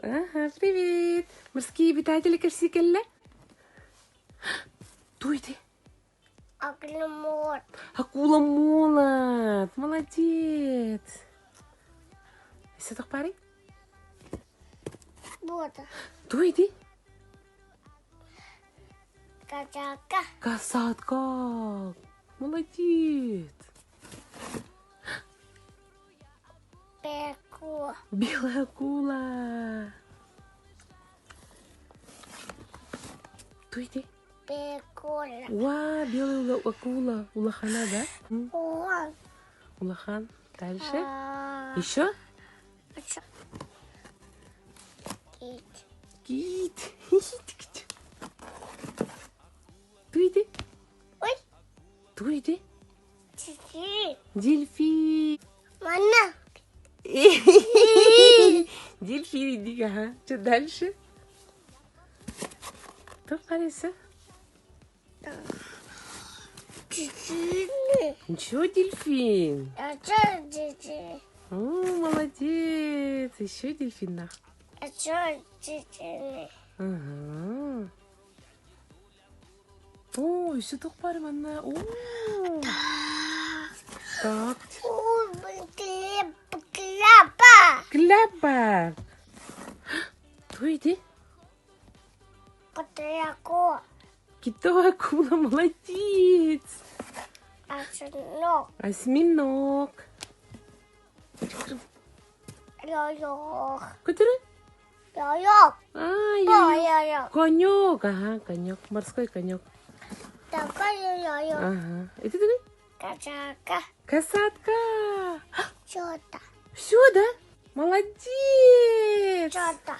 Ага, привет. Морские обитатели Корсикелле. Кто это? Акула-молот. Акула-молот. Молодец. Все так пари? Вот. Кто это? Качака. Касатка. Молодец. Пеку. Белая акула. Кто это? Пекула. Ва, белая акула. Улахана, да? Уан. Улахан. Дальше. Еще? Кит. Кит. Кто это? Ой. Кто это? Чики. Дельфин. Мана. Дельфин, иди, ага. Что дальше? Кто парится? Чики. Ничего, дельфин. А что чики? О, молодец. Еще дельфин, да. А что чики? Ага. О, еще так парим, она. О. Так. Клапа. Клапа. Кто это? Котяко. Китовая акула, молодец. Осьминог. Осьминог. Йо-йо. Который? Йо-йо. Йо-йо. Конек. Ага, конек. Морской конек. Такой йо-йо. Ага. Это ты? Качака. Касатка. Что-то. Все, да? Молодец. Что-то.